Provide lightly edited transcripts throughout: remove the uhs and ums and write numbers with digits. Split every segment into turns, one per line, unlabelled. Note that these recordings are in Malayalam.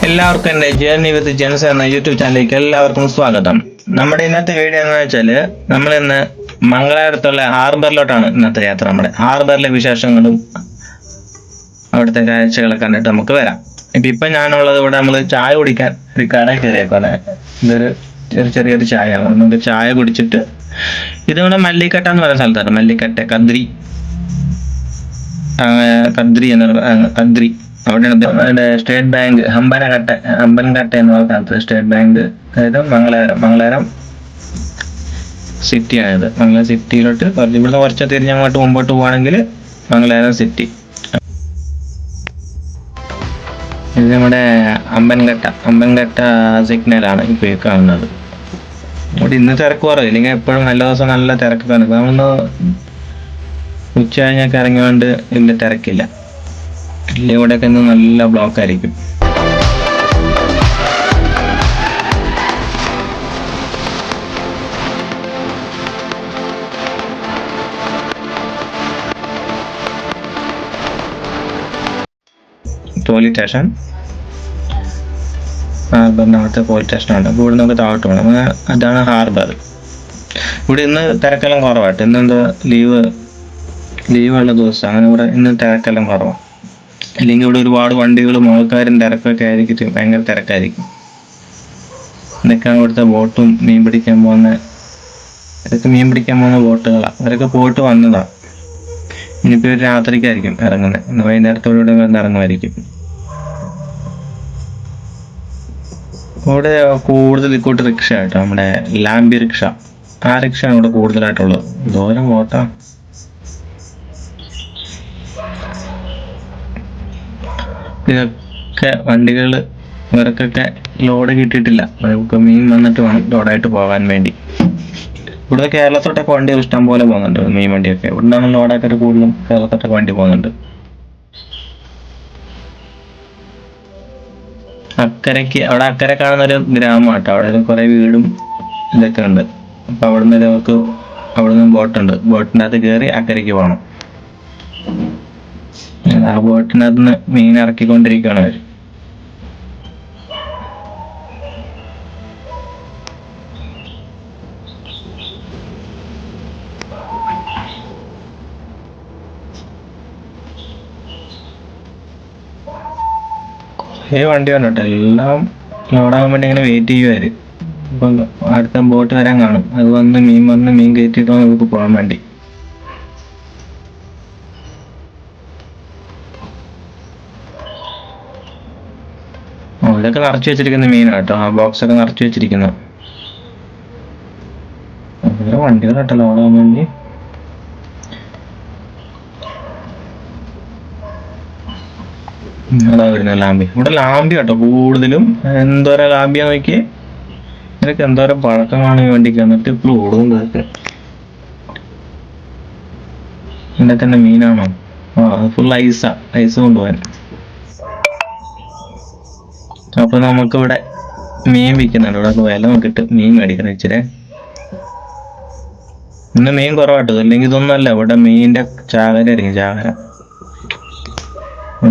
എല്ലാവർക്കും എൻ്റെ ജേർണി വിത്ത് ജെൻസ് എന്ന യൂട്യൂബ് ചാനലിലേക്ക് എല്ലാവർക്കും സ്വാഗതം. നമ്മുടെ ഇന്നത്തെ വീഡിയോ എന്ന് വെച്ചാൽ നമ്മൾ ഇന്ന് മംഗലാപുരത്തുള്ള ഹാർബറിലോട്ടാണ് ഇന്നത്തെ യാത്ര. നമ്മുടെ ഹാർബറിലെ വിശേഷങ്ങളും അവിടുത്തെ കാഴ്ചകളൊക്കെ കണ്ടിട്ട് നമുക്ക് വരാം. ഇപ്പം ഞാനുള്ളത് ഇവിടെ നമ്മൾ ചായ കുടിക്കാൻ ഒരു കട കയറിയേക്കാണ്. ഇതൊരു ചെറിയൊരു ചായയാണ്. നമുക്ക് ചായ കുടിച്ചിട്ട് ഇതിവിടെ മല്ലിക്കട്ട എന്ന് പറയുന്ന സ്ഥലത്താണ്. മല്ലിക്കട്ട കദ്രി കദ്രി അവിടെയാണ് സ്റ്റേറ്റ് ബാങ്ക് ഹമ്പൻകട്ട എന്ന് പറയുന്ന സ്ഥലത്ത് സ്റ്റേറ്റ് ബാങ്ക്. അതായത് മംഗലാപുരം സിറ്റി ആയത്. മംഗലാപുരം സിറ്റിയിലോട്ട് ഇവിടുന്ന് കുറച്ച് തിരിഞ്ഞ് അങ്ങോട്ട് മുമ്പോട്ട് പോവുകയാണെങ്കിൽ മംഗലാപുരം സിറ്റി. ഇത് നമ്മുടെ അമ്പൻകട്ട സിഗ്നലാണ് ഇപ്പോൾ ഈ കാണുന്നത്. ഇവിടെ ഇന്ന് തിരക്ക് കുറവ്, ഇല്ലെങ്കിൽ എപ്പോഴും നല്ല ദിവസം നല്ല തിരക്കൊക്കെ ഉണ്ട്. നമ്മളൊന്ന് ഉച്ച കഴിഞ്ഞൊക്കെ ഇറങ്ങിയോണ്ട് വലിയ തിരക്കില്ല. ഇവിടെയൊക്കെ ഇന്ന് നല്ല ബ്ലോക്ക് ആയിരിക്കും. പോലീസ് സ്റ്റേഷൻ, ഹാർബറിനകത്തെ പോലീസ് സ്റ്റേഷനാണ്. അപ്പോൾ ഇവിടെ നമുക്ക് താഴോട്ട് വേണം. അതാണ് ഹാർബർ. ഇവിടെ ഇന്ന് തിരക്കെല്ലാം കുറവായിട്ട്. ഇന്നെന്താ ലീവുള്ള ദിവസം, അങ്ങനെ ഇവിടെ ഇന്ന് തിരക്കെല്ലാം കുറവാണ്. അല്ലെങ്കിൽ ഇവിടെ ഒരുപാട് വണ്ടികളും ആൾക്കാരും തിരക്കൊക്കെ ആയിരിക്കും. ഭയങ്കര തിരക്കായിരിക്കും. ഇതൊക്കെയാണ് ഇവിടുത്തെ ബോട്ടും മീൻ പിടിക്കാൻ പോകുന്ന ബോട്ടുകളാണ്. അവരൊക്കെ പോയിട്ട് വന്നതാണ്. ഇനിയിപ്പോൾ ഒരു രാത്രിക്കായിരിക്കും ഇറങ്ങുന്നത്. ഇന്ന് വൈകുന്നേരത്തോടുകൂടെ ഇറങ്ങുമായിരിക്കും. ഇവിടെ കൂടുതൽ ഇക്കോട്ട് റിക്ഷ കേട്ടോ, നമ്മുടെ ലാംബി റിക്ഷ. ആ റിക്ഷയാണ് ഇവിടെ കൂടുതലായിട്ടുള്ളത്. ദൂരം ബോട്ടാ. ഇതൊക്കെ വണ്ടികൾ ഇവർക്കൊക്കെ ലോഡ് കിട്ടിയിട്ടില്ല. അവർക്ക് മീൻ വന്നിട്ട് വേണം ലോഡായിട്ട് പോകാൻ വേണ്ടി. ഇവിടെ കേരളത്തോട്ടൊക്കെ വണ്ടികൾ ഇഷ്ടം പോലെ പോകുന്നുണ്ട്, മീൻ വണ്ടിയൊക്കെ. ഇവിടുന്നാണ് ലോഡാക്കിയിട്ട് കൂടുതലും കേരളത്തോട്ടൊക്കെ വണ്ടി പോകുന്നുണ്ട്. അവിടെ അക്കരെ കാണുന്നൊരു ഗ്രാമമാട്ടോ. അവിടെ കുറെ വീടും ഇതൊക്കെ ഉണ്ട്. അപ്പൊ അവിടുന്ന് ബോട്ടുണ്ട്. ബോട്ടിനകത്ത് കയറി അക്കരയ്ക്ക് പോകണം. ആ ബോട്ടിനകത്ത് നിന്ന് മീൻ ഇറക്കിക്കൊണ്ടിരിക്കുകയാണ് അവര്. വണ്ടി വന്നിട്ടോ, എല്ലാം ലോഡാകാൻ വേണ്ടി ഇങ്ങനെ വെയിറ്റ് ചെയ്യുമായിരുന്നു. ഇപ്പം അടുത്ത ബോട്ട് വരാൻ കാണും. അത് വന്ന് മീൻ കയറ്റിയിട്ട് നമുക്ക് പോകാൻ വേണ്ടി. ഇതൊക്കെ നിറച്ചു വെച്ചിരിക്കുന്ന മീനാണ് കേട്ടോ. ആ ബോക്സ് ഒക്കെ നിറച്ചു വെച്ചിരിക്കുന്നത് വണ്ടികളാട്ടോ ലോഡാകാൻ വേണ്ടി. അതാ വരുന്നത് ലാമ്പി. ഇവിടെ ലാമ്പി കേട്ടോ കൂടുതലും. എന്തോരം ലാമ്പിയാ നോക്കി. ഇതൊക്കെ എന്തോരം പഴക്കമാണ് ഈ വണ്ടിക്ക്. എന്നിട്ട് ഇപ്പോൾ ഓടുന്നത് ഇതിന്റെ തന്നെ മീനാണോ? ഫുൾ ഐസ് കൊണ്ടുപോകാൻ. അപ്പൊ നമുക്കിവിടെ മീൻ വിൽക്കുന്നുണ്ട്. ഇവിടെ വില നോക്കിയിട്ട് മീൻ മേടിക്കണം ഇച്ചിരി. ഇന്ന് മീൻ കുറവാട്ടോ. അല്ലെങ്കിൽ ഇതൊന്നുമല്ല, ഇവിടെ മീനിന്റെ ചാകര ആയിരിക്കും. ചാകര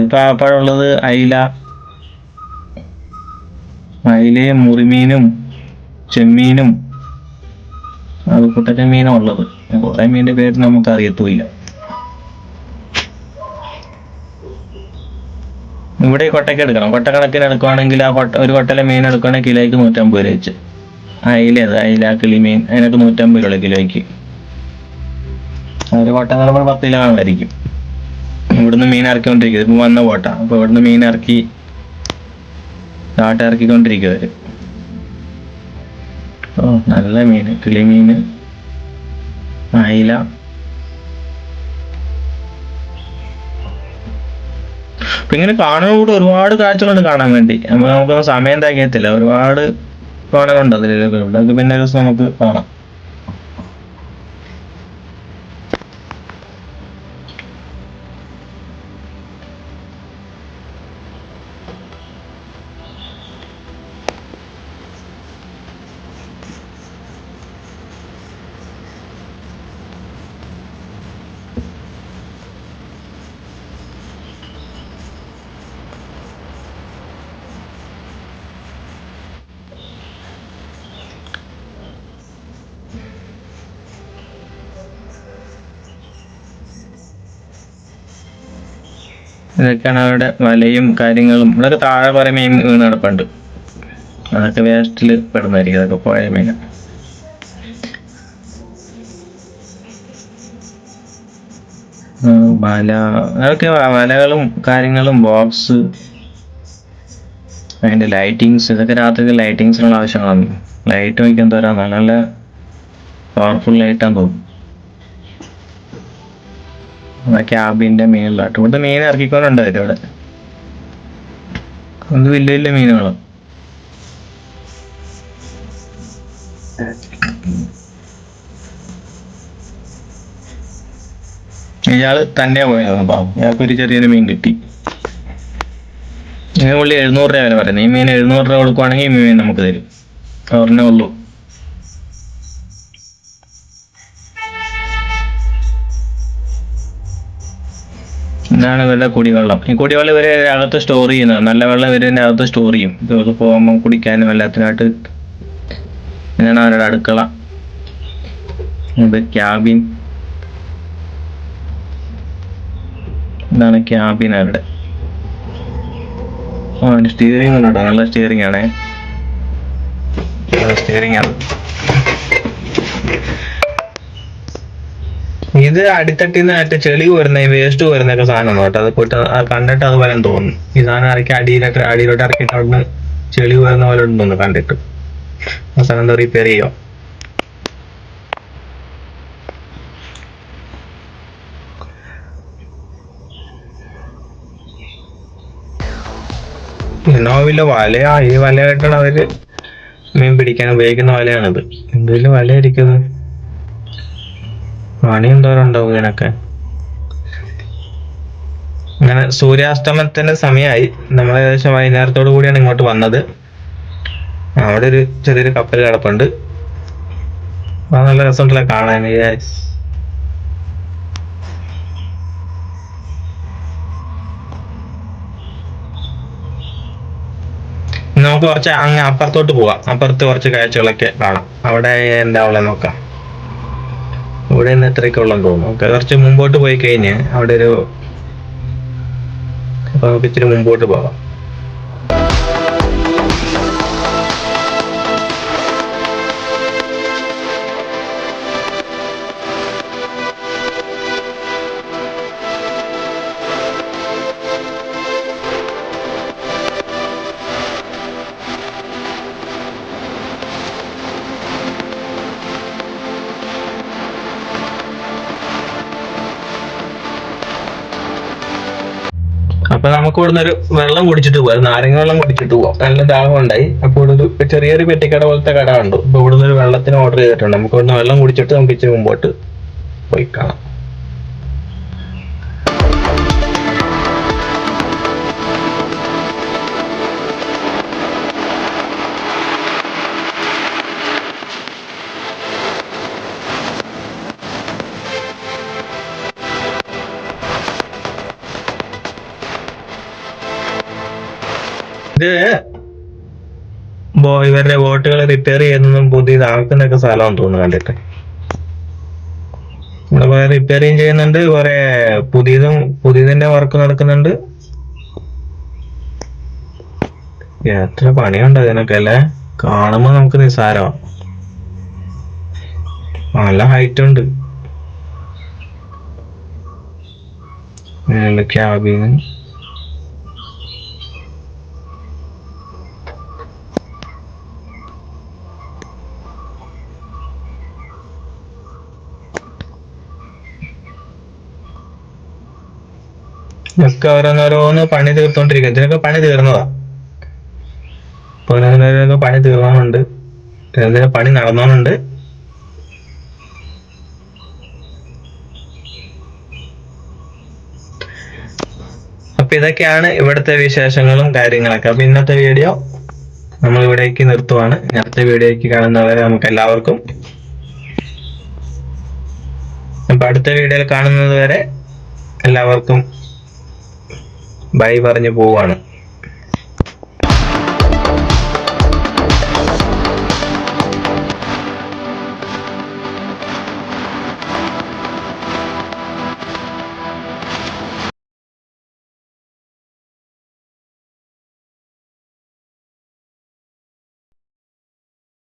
ഇപ്പൊ ആപ്പാടുള്ളത് അയിലയും മുറിമീനും ചെമ്മീനും അതുകൂട്ടൊക്കെ മീനാണ് ഉള്ളത്. കുറെ മീനിന്റെ പേര് നമുക്ക് അറിയത്തുമില്ല. ഇവിടെ കൊട്ടയ്ക്ക് എടുക്കണം. കൊട്ടക്കണക്കിന് എടുക്കുവാണെങ്കിൽ ഒരു കൊട്ടയിലെ മീൻ എടുക്കുകയാണെങ്കിൽ കിലോയ്ക്ക് 150 രൂപ വെച്ച്. അയില കിളിമീൻ അതിനൊക്കെ 150 രൂപ കിലോയ്ക്ക്. ഒരു കൊട്ട എന്ന് പറയുമ്പോൾ 10 കിലോ കാണുമായിരിക്കും. ഇവിടുന്ന് മീൻ ഇറക്കിക്കൊണ്ടിരിക്കുക. ഇപ്പൊ വന്ന ബോട്ട. അപ്പൊ ഇവിടുന്ന് മീൻ ഇറക്കിക്കൊണ്ടിരിക്കുക അവര്. നല്ല മീന്, കിളിമീന്, അയില. അപ്പൊ ഇങ്ങനെ കാണുമ്പോൾ കൂടെ ഒരുപാട് കാഴ്ചകളുണ്ട് കാണാൻ വേണ്ടി. നമുക്കൊന്നും സമയം തികയത്തില്ല. ഒരുപാട് കാണാനുണ്ട് അതിലൊക്കെ. ഇതൊക്കെ പിന്നെ ഒരു ദിവസം നമുക്ക് കാണാം. ഇതൊക്കെയാണ് അവരുടെ വലയും കാര്യങ്ങളും. ഇവിടെ താഴെ കുറെ മീൻ വീണ് കിടപ്പുണ്ട്. അതൊക്കെ വേസ്റ്റിൽ പെടുന്നതായിരിക്കും, അതൊക്കെ പോയ മീൻ. വല, അതൊക്കെ വലകളും കാര്യങ്ങളും, ബോക്സ്, അതിന്റെ ലൈറ്റിങ്സ്, ഇതൊക്കെ രാത്രി ലൈറ്റിങ്സിനുള്ള ആവശ്യങ്ങളാണ്. ലൈറ്റ് വയ്ക്കാൻ തരാം, നല്ല പവർഫുൾ ലൈറ്റാന്ന് തോന്നുന്നു. ക്യാബിന്റെ മീനിലാട്ട് ഇവിടെ മീൻ ഇറക്കിക്കൊണ്ടുണ്ട് ഇവിടെ. അത് വലിയ വലിയ മീനുകളാണ്. ഇയാള് തന്നെയാ പോയത് പാവം. ഇയാൾക്കൊരു ചെറിയൊരു മീൻ കിട്ടി. ഇങ്ങനെ പുള്ളി 700 രൂപ വില പറയുന്നത്. ഈ മീൻ 700 രൂപ കൊടുക്കുവാണെങ്കിൽ ഈ മീൻ നമുക്ക് തരും. അവരുടെ ഉള്ളൂ. ഇതാണ് ഇവരുടെ കുടിവെള്ളം. ഈ കുടിവെള്ളം ഇവര് അകത്ത് സ്റ്റോർ ചെയ്യുന്നത്. നല്ല വെള്ളം ഇവരിന്റെ അകത്ത് സ്റ്റോർ ചെയ്യും. ഇത് പോകുമ്പോൾ കുടിക്കാനും എല്ലാത്തിനായിട്ട്. ഇതാണ് അവരുടെ അടുക്കള. ഇത് ക്യാബിൻ. ഇതാണ് ക്യാബിൻ അവരുടെ. സ്റ്റിയറിംഗ് ഉണ്ടോ? നല്ല സ്റ്റിയറിംഗ് ആണേ. സ്റ്റിയറിംഗ് ആണ്. ഇത് അടിത്തട്ടിന്ന് മറ്റേ ചെളി വരുന്ന വേസ്റ്റ് വരുന്നൊക്കെ സാധനം കേട്ടോ. അത് പോയിട്ട് കണ്ടിട്ട് അതുപോലെ തോന്നുന്നു. ഈ സാധനം ഇറക്കി അടിയിലോട്ട് ഇറക്കിയിട്ട് അവിടുന്ന് ചെളി വരുന്ന പോലെ ഉണ്ടെന്ന് കണ്ടിട്ട്. ആ സാധനം എന്താ റിപ്പയർ ചെയ്യോ? നോവില്ല വലയാ. ഈ വല കേട്ടാണ് അവര് മീൻ പിടിക്കാൻ ഉപയോഗിക്കുന്ന വലയാണിത്. എന്തെങ്കിലും വല ഇരിക്കുന്നത് പണി എന്തോരം ഉണ്ടാവും ഇതിനൊക്കെ. അങ്ങനെ സൂര്യാസ്തമനത്തിന്റെ സമയമായി. നമ്മൾ ഏകദേശം വൈകുന്നേരത്തോടു കൂടിയാണ് ഇങ്ങോട്ട് വന്നത്. അവിടെ ഒരു ചെറിയൊരു കപ്പൽ കിടപ്പുണ്ട്. അത് നല്ല രസമുണ്ടല്ലോ കാണാൻ. നമുക്ക് കുറച്ച് അങ്ങ് അപ്പുറത്തോട്ട് പോവാം. അപ്പുറത്ത് കുറച്ച് കാഴ്ചകളൊക്കെ കാണാം. അവിടെ എന്താ ഉള്ളത് നോക്കാം. ഇവിടെ നിന്ന് എത്രയൊക്കെ ഉള്ളതെന്ന് തോന്നുന്നു. കുറച്ച് മുമ്പോട്ട് പോയി കഴിഞ്ഞ് അവിടെ ഒരു, അപ്പൊ നമുക്ക് ഇച്ചിരി മുമ്പോട്ട് പോകാം. അപ്പൊ നമുക്ക് ഇവിടുന്ന് ഒരു വെള്ളം കുടിച്ചിട്ട് പോവാം. നാരങ്ങ വെള്ളം കുടിച്ചിട്ട് പോവാം. നല്ല ദാഹം ഉണ്ടായി. അപ്പൊ ഇവിടെ ഒരു ചെറിയൊരു പെട്ടിക്കട പോലത്തെ കട കണ്ടു. അപ്പൊ ഇവിടുന്ന് ഒരു വെള്ളത്തിന് ഓർഡർ ചെയ്തിട്ടുണ്ട്. നമുക്ക് ഇവിടുന്ന് വെള്ളം കുടിച്ചിട്ട് നമുക്ക് ഇച്ചിരി മുമ്പോട്ട് പോയി കാണാം. ഇത് ഇവരുടെ ബോട്ടുകൾ റിപ്പയർ ചെയ്യുന്നതും പുതിയതാക്കുന്നൊക്കെ സ്ഥലമാണെന്ന് തോന്നുന്നു കണ്ടിട്ട്. ഇവിടെ കുറെ റിപ്പയറിങ് ചെയ്യുന്നുണ്ട്, കുറെ പുതിയതിന്റെ വർക്ക് നടക്കുന്നുണ്ട്. എത്ര പണിയുണ്ട് ഇതിനൊക്കെ അല്ലേ. കാണുമ്പോ നമുക്ക് നിസ്സാരമാണ്. നല്ല ഹൈറ്റ് ഉണ്ട്. ക്യാബിന് ഒക്കെ ഓരോന്നോരോന്ന് പണി തീർത്തോണ്ടിരിക്കുക. ഇതിനൊക്കെ പണി തീർന്നതാ. ഓരോന്നോരോന്ന് പണി തീർന്നുണ്ട്. ഇതിന് പണി നടന്നോണ്ട്. അപ്പൊ ഇതൊക്കെയാണ് ഇവിടുത്തെ വിശേഷങ്ങളും കാര്യങ്ങളൊക്കെ. അപ്പൊ ഇന്നത്തെ വീഡിയോ നമ്മൾ ഇവിടേക്ക് നിർത്തുവാണ്. അടുത്ത വീഡിയോയ്ക്ക് കാണുന്നവരെ നമുക്ക് എല്ലാവർക്കും, അപ്പൊ അടുത്ത വീഡിയോയിൽ കാണുന്നത് വരെ എല്ലാവർക്കും ബൈ പറഞ്ഞു പോവാണ്.